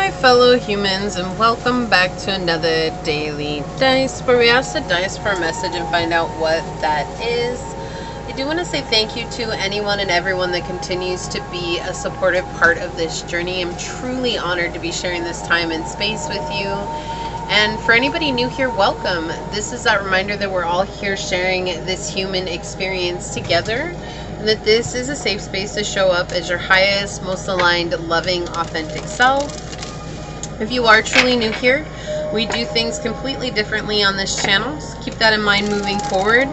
my fellow humans, and welcome back to another daily dice where we ask the dice for a message and find out what that is. I do want to say thank you to anyone and everyone that continues to be a supportive part of this journey. I'm truly honored to be sharing this time and space with you. And for anybody new here, welcome. This is that reminder that we're all here sharing this human experience together, and that this is a safe space to show up as your highest, most aligned, loving, authentic self. If you are truly new here, we do things completely differently on this channel, so keep that in mind moving forward.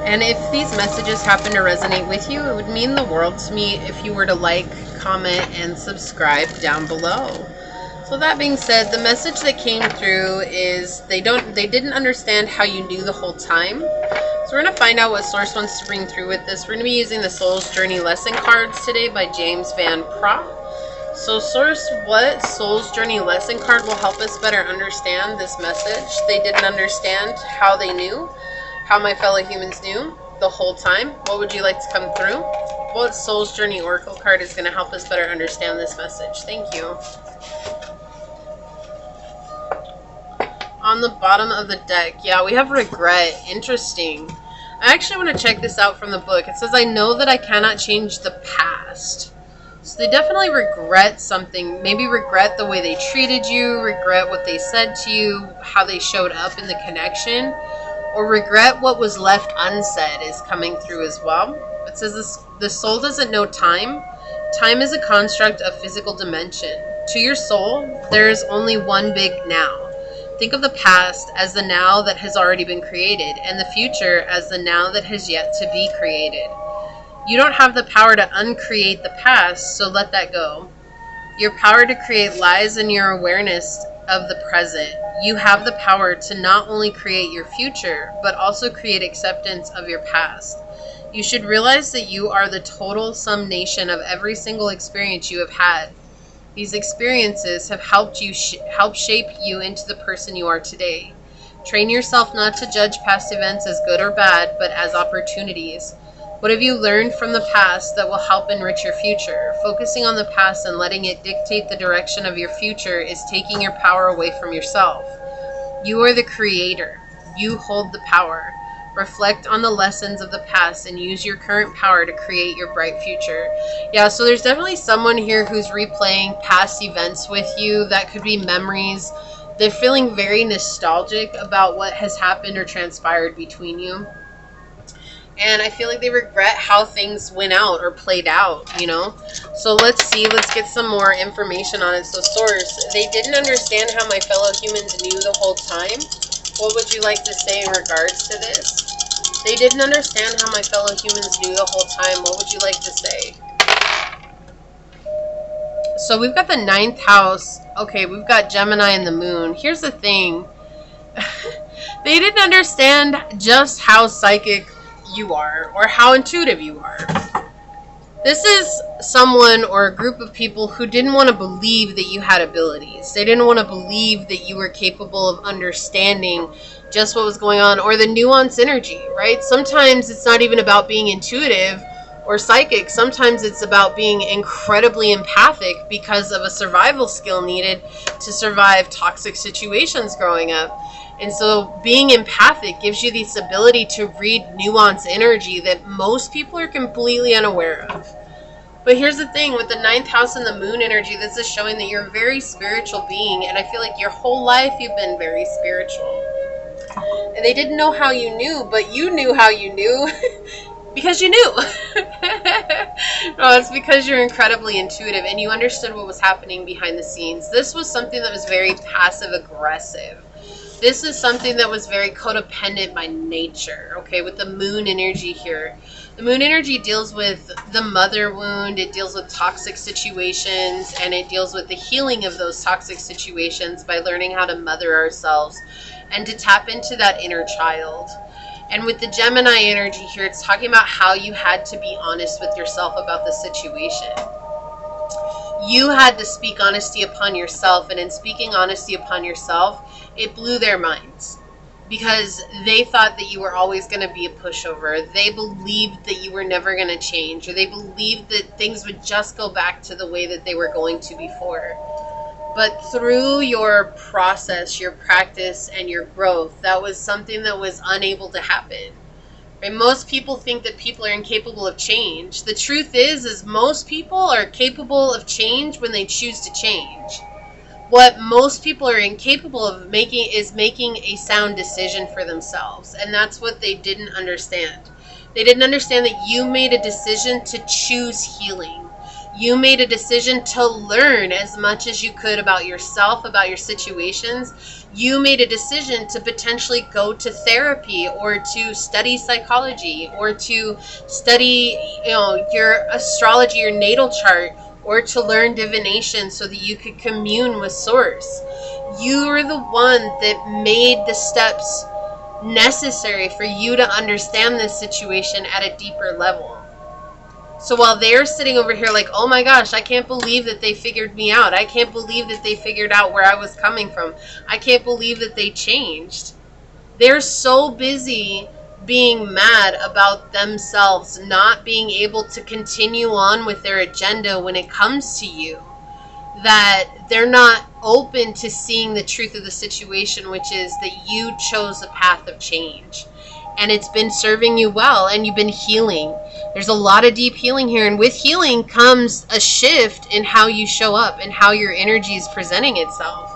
And if these messages happen to resonate with you, it would mean the world to me if you were to like, comment, and subscribe down below. So that being said, the message that came through is they didn't understand how you knew the whole time. So we're going to find out what Source wants to bring through with this. We're going to be using the Soul's Journey Lesson cards today by James Van Praagh. So Source, what Soul's Journey Lesson card will help us better understand this message? They didn't understand how they knew, how my fellow humans knew the whole time. What would you like to come through? What Soul's Journey Oracle card is going to help us better understand this message? Thank you. On the bottom of the deck, yeah, we have regret. Interesting. I actually want to check this out from the book. It says, I know that I cannot change the past. So they definitely regret something. Maybe regret the way they treated you, regret what they said to you, how they showed up in the connection, or regret what was left unsaid is coming through as well. It says the soul doesn't know time. Time is a construct of physical dimension. To your soul, there is only one big now. Think of the past as the now that has already been created, and the future as the now that has yet to be created. You don't have the power to uncreate the past, so let that go. Your power to create lies in your awareness of the present. You have the power to not only create your future, but also create acceptance of your past. You should realize that you are the total summation of every single experience you have had. These experiences have helped you help shape you into the person you are today. Train yourself not to judge past events as good or bad, but as opportunities. What have you learned from the past that will help enrich your future? Focusing on the past and letting it dictate the direction of your future is taking your power away from yourself. You are the creator. You hold the power. Reflect on the lessons of the past and use your current power to create your bright future. Yeah, so there's definitely someone here who's replaying past events with you. That could be memories. They're feeling very nostalgic about what has happened or transpired between you. And I feel like they regret how things went out or played out, you know? So let's see. Let's get some more information on it. So Source, they didn't understand how my fellow humans knew the whole time. What would you like to say in regards to this? They didn't understand how my fellow humans knew the whole time. What would you like to say? So we've got the 9th house. Okay, we've got Gemini and the moon. Here's the thing. They didn't understand just how psychic you are or how intuitive you are. This is someone or a group of people who didn't want to believe that you had abilities. They didn't want to believe that you were capable of understanding just what was going on or the nuance energy, right? Sometimes it's not even about being intuitive or psychic. Sometimes it's about being incredibly empathic because of a survival skill needed to survive toxic situations growing up. And so being empathic gives you this ability to read nuance energy that most people are completely unaware of. But here's the thing, with the 9th house and the moon energy, this is showing that you're a very spiritual being. And I feel like your whole life you've been very spiritual. And they didn't know how you knew, but you knew how you knew because you knew. No, it's because you're incredibly intuitive and you understood what was happening behind the scenes. This was something that was very passive aggressive. This is something that was very codependent by nature, okay, with the moon energy here. The moon energy deals with the mother wound, it deals with toxic situations, and it deals with the healing of those toxic situations by learning how to mother ourselves and to tap into that inner child. And with the Gemini energy here, it's talking about how you had to be honest with yourself about the situation. You had to speak honesty upon yourself, and in speaking honesty upon yourself, it blew their minds because they thought that you were always going to be a pushover. They believed that you were never going to change, or they believed that things would just go back to the way that they were going to before. But through your process, your practice, and your growth, that was something that was unable to happen. Right? Most people think that people are incapable of change. The truth is most people are capable of change when they choose to change. What most people are incapable of making is making a sound decision for themselves. And that's what they didn't understand. They didn't understand that you made a decision to choose healing. You made a decision to learn as much as you could about yourself, about your situations. You made a decision to potentially go to therapy or to study psychology or to study, your astrology, your natal chart, or to learn divination so that you could commune with Source. You are the one that made the steps necessary for you to understand this situation at a deeper level. So while they're sitting over here like, oh my gosh, I can't believe that they figured me out. I can't believe that they figured out where I was coming from. I can't believe that they changed. They're so busy being mad about themselves not being able to continue on with their agenda when it comes to you, that they're not open to seeing the truth of the situation, which is that you chose a path of change. And it's been serving you well, and you've been healing. There's a lot of deep healing here, and with healing comes a shift in how you show up and how your energy is presenting itself.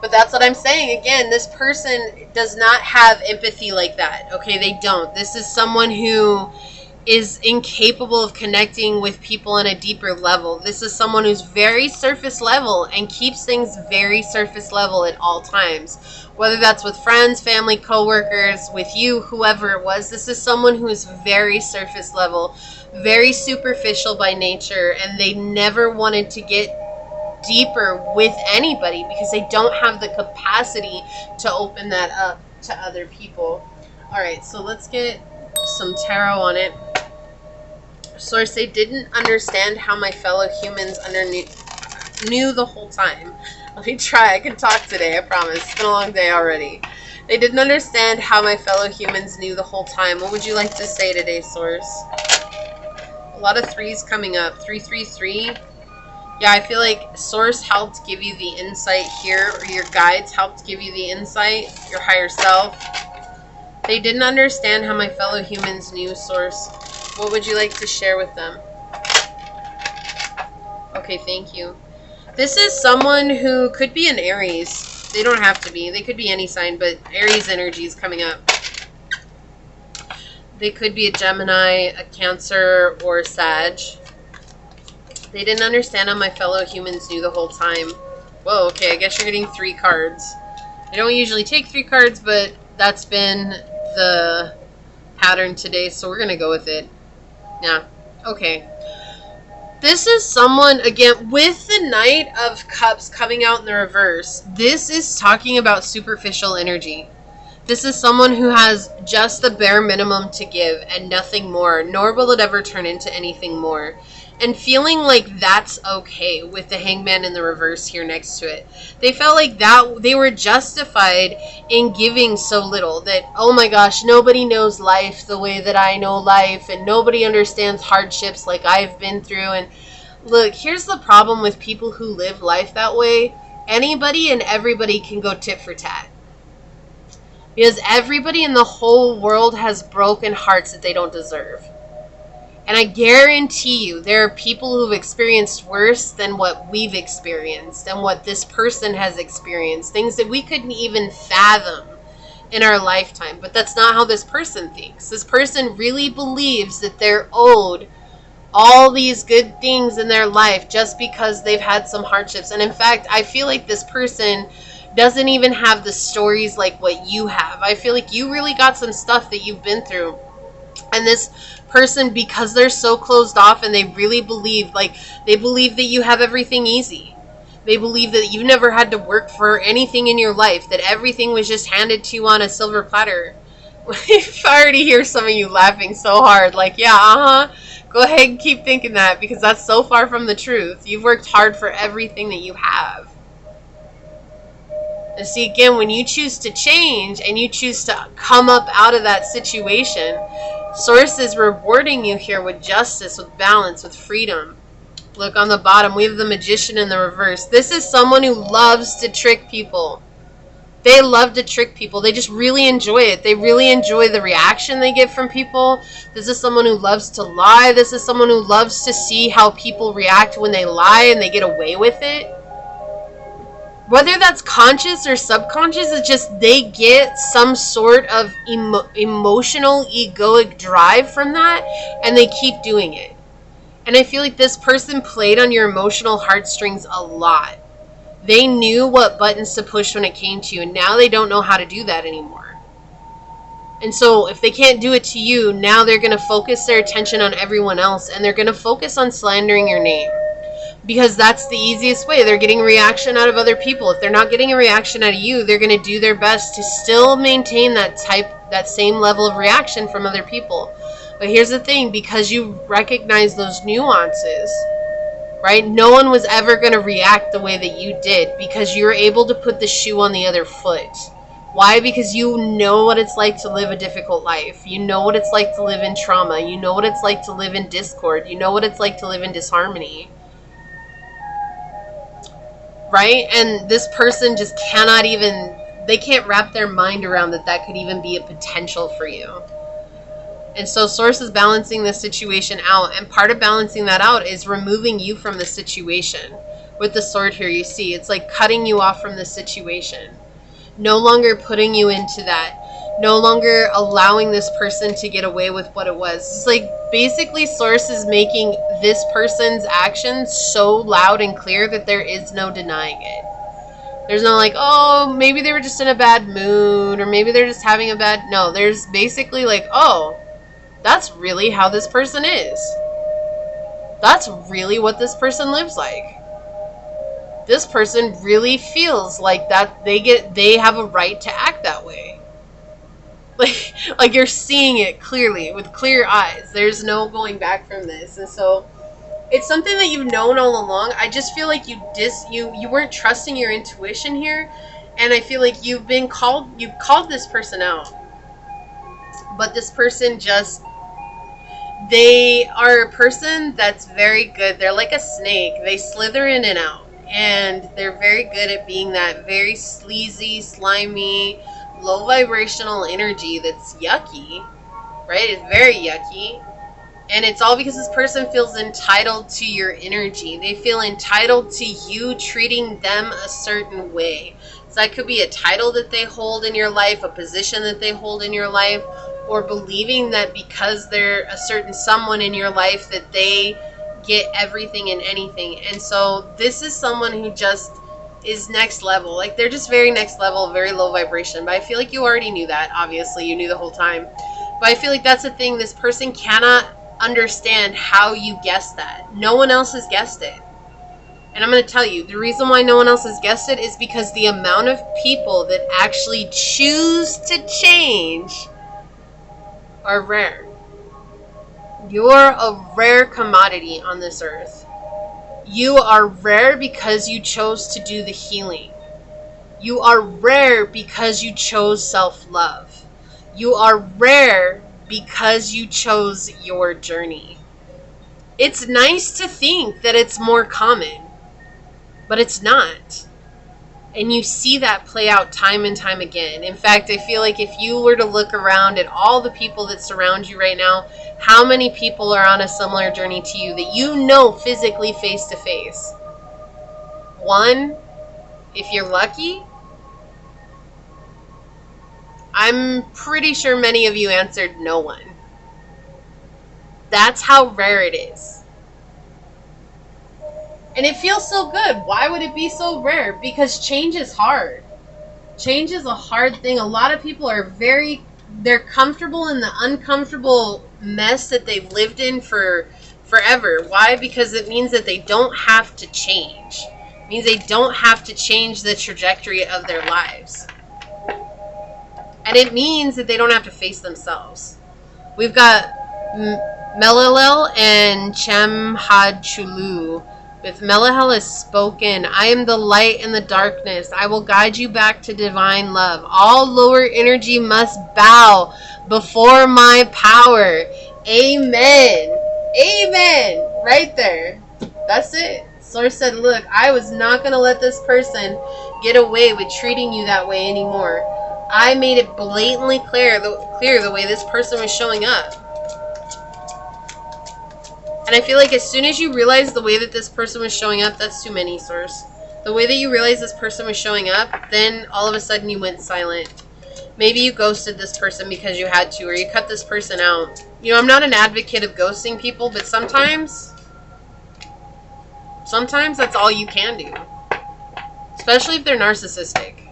But that's what I'm saying. Again, this person does not have empathy like that. Okay, they don't. This is someone who is incapable of connecting with people on a deeper level. This is someone who's very surface level and keeps things very surface level at all times. Whether that's with friends, family, coworkers, with you, whoever it was. This is someone who is very surface level, very superficial by nature, and they never wanted to get deeper with anybody because they don't have the capacity to open that up to other people. All right, so let's get some tarot on it. Source, they didn't understand how my fellow humans knew the whole time. Let me try. I can talk today, I promise. It's been a long day already. They didn't understand how my fellow humans knew the whole time. What would you like to say today, Source? A lot of threes coming up. 333. Yeah, I feel like Source helped give you the insight here, or your guides helped give you the insight, your higher self. They didn't understand how my fellow humans knew, Source. What would you like to share with them? Okay, thank you. This is someone who could be an Aries. They don't have to be. They could be any sign, but Aries energy is coming up. They could be a Gemini, a Cancer, or a Sag. They didn't understand how my fellow humans knew the whole time. Whoa, okay, I guess you're getting 3 cards. I don't usually take 3 cards, but that's been the pattern today, so we're going to go with it. Yeah, okay. This is someone, again, with the Knight of Cups coming out in the reverse, this is talking about superficial energy. This is someone who has just the bare minimum to give and nothing more, nor will it ever turn into anything more. And feeling like that's okay with the Hangman in the reverse here next to it. They felt like that they were justified in giving so little. That, oh my gosh, nobody knows life the way that I know life. And nobody understands hardships like I've been through. And look, here's the problem with people who live life that way. Anybody and everybody can go tit for tat. Because everybody in the whole world has broken hearts that they don't deserve. And I guarantee you, there are people who've experienced worse than what we've experienced and what this person has experienced. Things that we couldn't even fathom in our lifetime. But that's not how this person thinks. This person really believes that they're owed all these good things in their life just because they've had some hardships. And in fact, I feel like this person doesn't even have the stories like what you have. I feel like you really got some stuff that you've been through. And this person, because they're so closed off and they really believe, they believe that you have everything easy. They believe that you never had to work for anything in your life, that everything was just handed to you on a silver platter. I already hear some of you laughing so hard, like, yeah, go ahead and keep thinking that, because that's so far from the truth. You've worked hard for everything that you have. And see, again, when you choose to change and you choose to come up out of that situation, Source is rewarding you here with justice, with balance, with freedom. Look on the bottom, we have the Magician in the reverse. This is someone who loves to trick people. They love to trick people. They just really enjoy it. They really enjoy the reaction they get from people. This is someone who loves to lie. This is someone who loves to see how people react when they lie and they get away with it. Whether that's conscious or subconscious, it's just they get some sort of emotional, egoic drive from that, and they keep doing it. And I feel like this person played on your emotional heartstrings a lot. They knew what buttons to push when it came to you, and now they don't know how to do that anymore. And so if they can't do it to you, now they're going to focus their attention on everyone else, and they're going to focus on slandering your name. Because that's the easiest way. They're getting a reaction out of other people. If they're not getting a reaction out of you, they're going to do their best to still maintain that same level of reaction from other people. But here's the thing, because you recognize those nuances, right? No one was ever going to react the way that you did because you're able to put the shoe on the other foot. Why? Because you know what it's like to live a difficult life. You know what it's like to live in trauma. You know what it's like to live in discord. You know what it's like to live in disharmony. Right? And this person just cannot even, they can't wrap their mind around that could even be a potential for you. And so Source is balancing this situation out. And part of balancing that out is removing you from the situation. With the sword here, you see, it's like cutting you off from the situation. No longer putting you into that. No longer allowing this person to get away with what it was. It's like basically Source is making this person's actions so loud and clear that there is no denying it. There's no like, oh, maybe they were just in a bad mood, or maybe they're just having a bad... No, there's basically like, oh, that's really how this person is. That's really what this person lives like. This person really feels like that they have a right to act that way. Like you're seeing it clearly with clear eyes. There's no going back from this. And so it's something that you've known all along. I just feel like you weren't trusting your intuition here, and I feel like you called this person out. But this person just, they are a person that's very good. They're like a snake. They slither in and out. And they're very good at being that very sleazy, slimy, low vibrational energy that's yucky. Right? It's very yucky. And it's all because this person feels entitled to your energy. They feel entitled to you treating them a certain way. So that could be a title that they hold in your life, a position that they hold in your life, or believing that because they're a certain someone in your life that they get everything and anything. And so this is someone who just is next level. Like they're just very next level, very low vibration. But I feel like you already knew that. Obviously, you knew the whole time. But I feel like that's the thing. This person cannot understand how you guessed that. No one else has guessed it. And I'm going to tell you, the reason why no one else has guessed it is because the amount of people that actually choose to change are rare. You're a rare commodity on this earth. You are rare because you chose to do the healing. You are rare because you chose self-love. You are rare because you chose your journey. It's nice to think that it's more common, but it's not. And you see that play out time and time again. In fact, I feel like if you were to look around at all the people that surround you right now, how many people are on a similar journey to you that you know physically face to face? One, if you're lucky. I'm pretty sure many of you answered no one. That's how rare it is. And it feels so good. Why would it be so rare? Because change is hard. Change is a hard thing. A lot of people are they're comfortable in the uncomfortable mess that they've lived in for forever. Why? Because it means that they don't have to change. It means they don't have to change the trajectory of their lives. And it means that they don't have to face themselves. We've got Melilel and Chamhadchulu. With Melihel is spoken, I am the light in the darkness. I will guide you back to divine love. All lower energy must bow before my power. Amen. Amen. Right there. That's it. Source said, look, I was not going to let this person get away with treating you that way anymore. I made it blatantly clear the way this person was showing up. And I feel like as soon as you realize the way that this person was showing up, that's too many, Source. The way that you realize this person was showing up, then all of a sudden you went silent. Maybe you ghosted this person because you had to, or you cut this person out. You know, I'm not an advocate of ghosting people, but sometimes that's all you can do. Especially if they're narcissistic.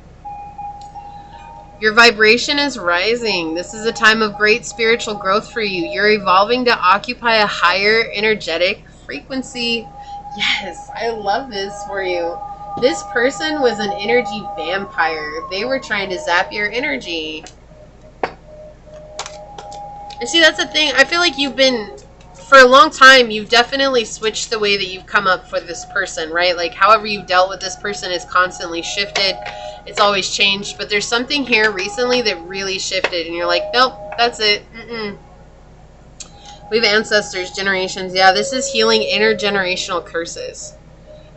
Your vibration is rising. This is a time of great spiritual growth for you. You're evolving to occupy a higher energetic frequency. Yes, I love this for you. This person was an energy vampire. They were trying to zap your energy. And see, that's the thing. I feel like you've been, for a long time, you've definitely switched the way that you've come up for this person, right? Like, however you've dealt with this person is constantly shifted. It's always changed. But there's something here recently that really shifted. And you're like, nope, that's it. We have ancestors, generations. Yeah, this is healing intergenerational curses.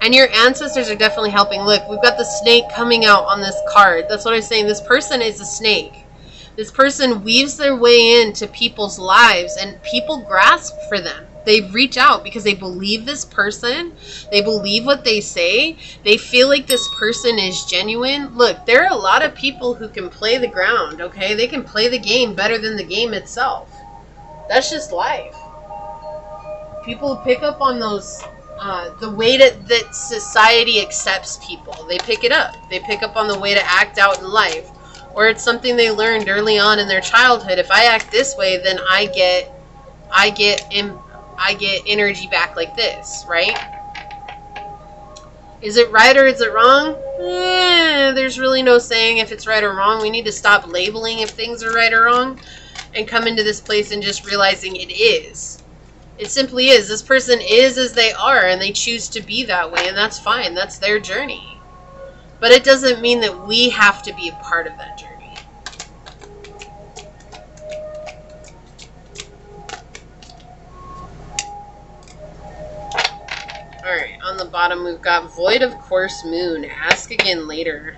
And your ancestors are definitely helping. Look, we've got the snake coming out on this card. That's what I'm saying. This person is a snake. This person weaves their way into people's lives, and people grasp for them. They reach out because they believe this person. They believe what they say. They feel like this person is genuine. Look, there are a lot of people who can play the ground, okay? They can play the game better than the game itself. That's just life. People pick up on those... the way that society accepts people. They pick it up. They pick up on the way to act out in life. Or it's something they learned early on in their childhood. If I act this way, then I get energy back like this, right? Is it right or is it wrong? There's really no saying if it's right or wrong. We need to stop labeling if things are right or wrong and come into this place and just realizing it is. It simply is. This person is as they are, and they choose to be that way, and that's fine. That's their journey. But it doesn't mean that we have to be a part of that journey. Alright, on the bottom we've got Void of Course Moon. Ask again later.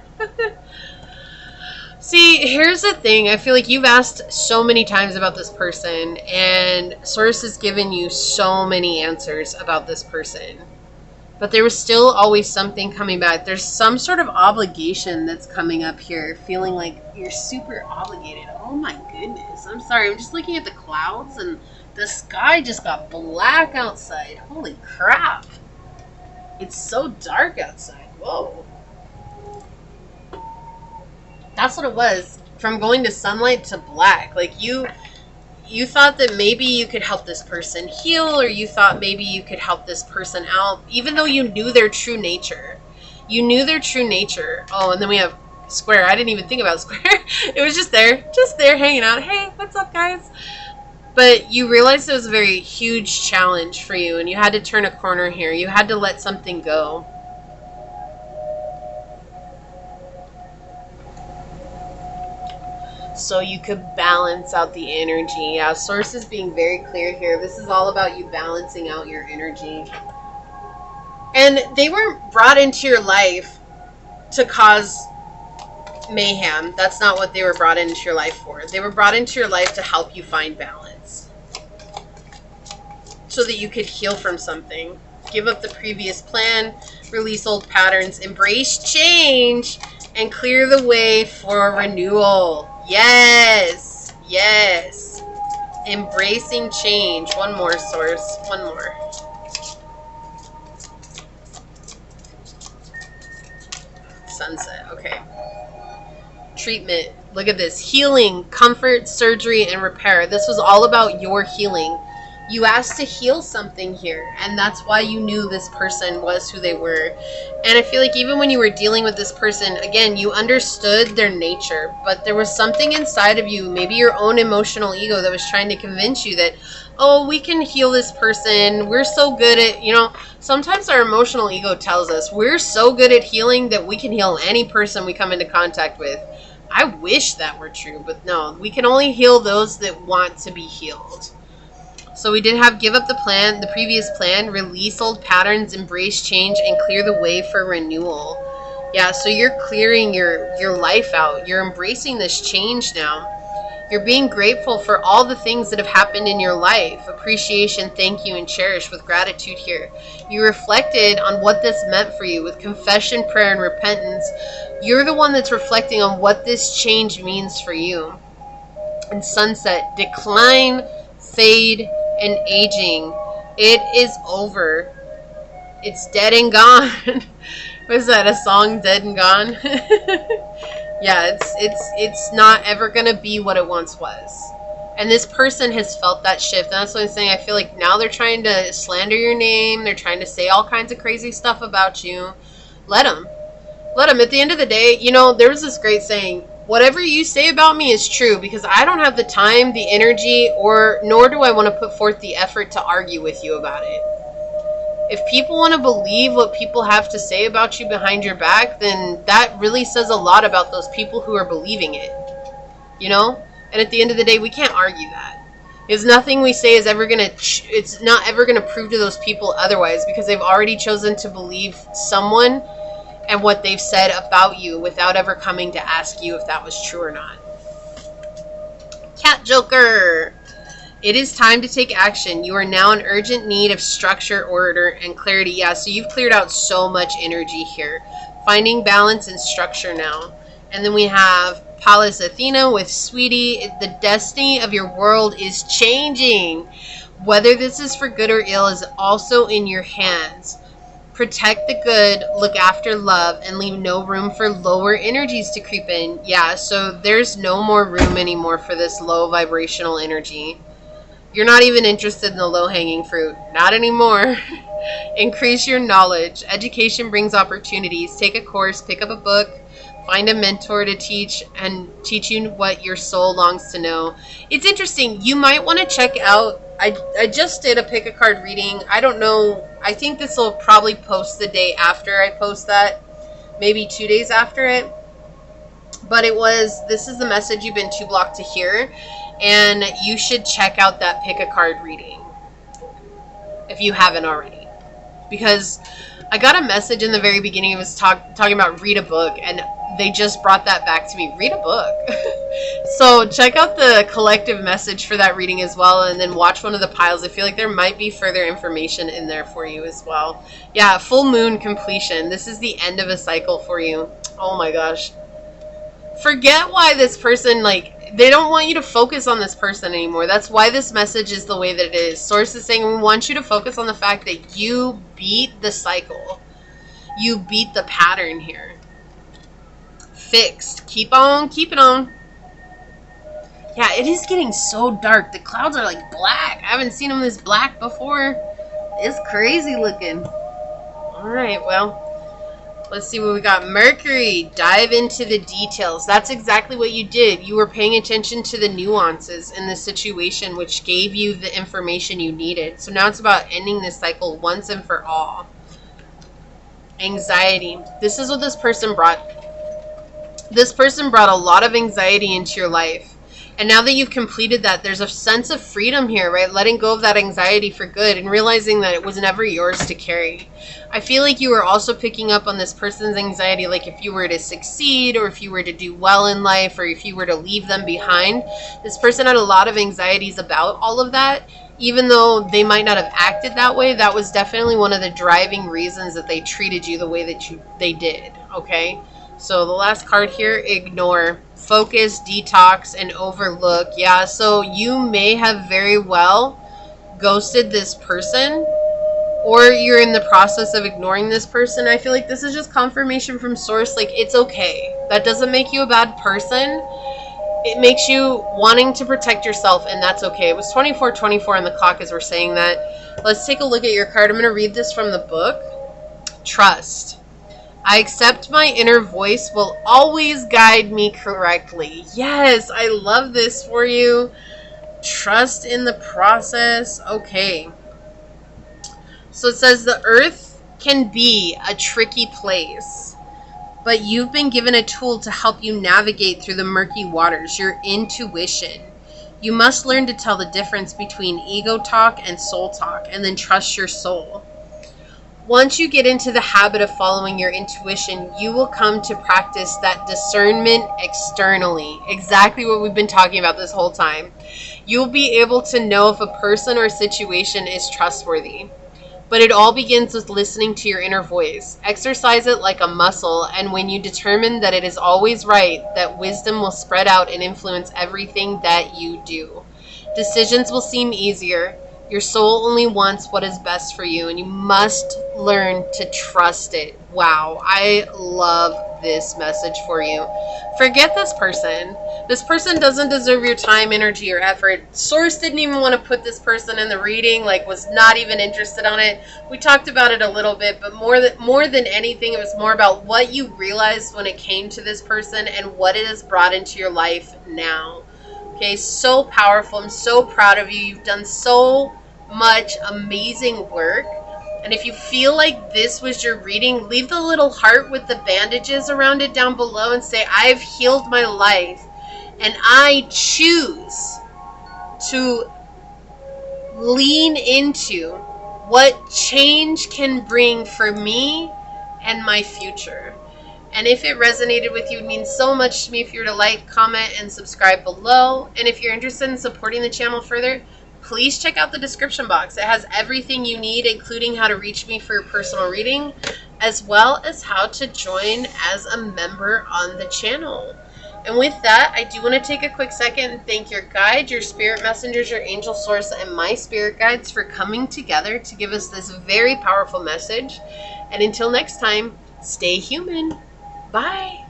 See, here's the thing. I feel like you've asked so many times about this person, and Source has given you so many answers about this person. But there was still always something coming back. There's some sort of obligation that's coming up here, feeling like you're super obligated. Oh my goodness. I'm sorry. I'm just looking at the clouds, and the sky just got black outside. Holy crap. It's so dark outside. Whoa. That's what it was. From going to sunlight to black. Like you thought that maybe you could help this person heal, or you thought maybe you could help this person out, even though you knew their true nature. You knew their true nature. Oh, and then we have Square. I didn't even think about Square. It was just there hanging out. Hey, what's up, guys? But you realized it was a very huge challenge for you, and you had to turn a corner here. You had to let something go. So you could balance out the energy. Yeah, Source is being very clear here. This is all about you balancing out your energy. And they weren't brought into your life to cause mayhem. That's not what they were brought into your life for. They were brought into your life to help you find balance. So that you could heal from something. Give up the previous plan. Release old patterns. Embrace change. And clear the way for renewal. Yes. Yes. Embracing change. One more, Source. One more. Sunset. Okay. Treatment. Look at this. Healing, comfort, surgery, and repair. This was all about your healing. You asked to heal something here, and that's why you knew this person was who they were. And I feel like even when you were dealing with this person, again, you understood their nature, but there was something inside of you, maybe your own emotional ego, that was trying to convince you that, oh, we can heal this person. We're so good at, you know, sometimes our emotional ego tells us we're so good at healing that we can heal any person we come into contact with. I wish that were true, but no, we can only heal those that want to be healed. So we did have give up the previous plan, release old patterns, embrace change, and clear the way for renewal. Yeah, so you're clearing your life out. You're embracing this change now. You're being grateful for all the things that have happened in your life. Appreciation, thank you, and cherish with gratitude here. You reflected on what this meant for you with confession, prayer, and repentance. You're the one that's reflecting on what this change means for you. And sunset, decline, fade, and aging. It is over. It's dead and gone. Was that a song, Dead and Gone? Yeah, it's not ever gonna be what it once was. And this person has felt that shift. And that's what I'm saying. I feel like now they're trying to slander your name. They're trying to say all kinds of crazy stuff about you. Let them. Let them. At the end of the day, you know, there was this great saying, whatever you say about me is true, because I don't have the time, the energy, nor do I want to put forth the effort to argue with you about it. If people want to believe what people have to say about you behind your back, then that really says a lot about those people who are believing it. You know? And at the end of the day, we can't argue that. Because nothing we say is ever going to, it's not ever going to prove to those people otherwise, because they've already chosen to believe someone and what they've said about you without ever coming to ask you if that was true or not. Cat Joker! It is time to take action. You are now in urgent need of structure, order, and clarity. Yeah, so you've cleared out so much energy here. Finding balance and structure now. And then we have Pallas Athena with Sweetie. The destiny of your world is changing. Whether this is for good or ill is also in your hands. Protect the good, look after love, and leave no room for lower energies to creep in. Yeah, so there's no more room anymore for this low vibrational energy. You're not even interested in the low-hanging fruit. Not anymore. Increase your knowledge. Education brings opportunities. Take a course, pick up a book, find a mentor to teach you what your soul longs to know. It's interesting. You might want to check out, I just did a pick a card reading. I don't know. I think this will probably post the day after I post that. Maybe 2 days after it. But this is the message you've been too blocked to hear. And you should check out that pick a card reading if you haven't already. Because I got a message in the very beginning. It was talking about read a book. And they just brought that back to me. Read a book. So check out the collective message for that reading as well. And then watch one of the piles. I feel like there might be further information in there for you as well. Yeah, full moon completion. This is the end of a cycle for you. Oh my gosh. Forget why this person, they don't want you to focus on this person anymore. That's why this message is the way that it is. Source is saying we want you to focus on the fact that you beat the cycle. You beat the pattern here. Fixed. Keep on keeping on. Yeah, it is getting so dark. The clouds are like black. I haven't seen them this black before. It's crazy looking. Alright, well. Let's see what we got. Mercury, dive into the details. That's exactly what you did. You were paying attention to the nuances in the situation, which gave you the information you needed. So now it's about ending this cycle once and for all. Anxiety. This is what this person brought. This person brought a lot of anxiety into your life. And now that you've completed that, there's a sense of freedom here, right? Letting go of that anxiety for good and realizing that it was never yours to carry. I feel like you were also picking up on this person's anxiety, like if you were to succeed or if you were to do well in life or if you were to leave them behind. This person had a lot of anxieties about all of that. Even though they might not have acted that way, that was definitely one of the driving reasons that they treated you the way that they did, okay? So the last card here, ignore. Focus, detox, and overlook. Yeah, so you may have very well ghosted this person, or you're in the process of ignoring this person. I feel like this is just confirmation from source. Like, it's okay. That doesn't make you a bad person. It makes you wanting to protect yourself, and that's okay. It was 24:24 on the clock as we're saying that. Let's take a look at your card. I'm going to read this from the book. Trust. I accept my inner voice will always guide me correctly. Yes, I love this for you. Trust in the process. Okay. So it says the earth can be a tricky place, but you've been given a tool to help you navigate through the murky waters, your intuition. You must learn to tell the difference between ego talk and soul talk, and then trust your soul. Once you get into the habit of following your intuition, you will come to practice that discernment externally. Exactly what we've been talking about this whole time. You'll be able to know if a person or situation is trustworthy. But it all begins with listening to your inner voice. Exercise it like a muscle, and when you determine that it is always right, that wisdom will spread out and influence everything that you do. Decisions will seem easier. Your soul only wants what is best for you, and you must learn to trust it. Wow, I love this message for you. Forget this person. This person doesn't deserve your time, energy, or effort. Source didn't even want to put this person in the reading, like was not even interested on it. We talked about it a little bit, but more than anything, it was more about what you realized when it came to this person and what it has brought into your life now. Okay, so powerful. I'm so proud of you. You've done so much amazing work. And if you feel like this was your reading, leave the little heart with the bandages around it down below and say, I've healed my life and I choose to lean into what change can bring for me and my future. And if it resonated with you, it means so much to me if you were to like, comment, and subscribe below. And if you're interested in supporting the channel further, please check out the description box. It has everything you need, including how to reach me for your personal reading, as well as how to join as a member on the channel. And with that, I do want to take a quick second and thank your guides, your spirit messengers, your angel source, and my spirit guides for coming together to give us this very powerful message. And until next time, stay human. Bye.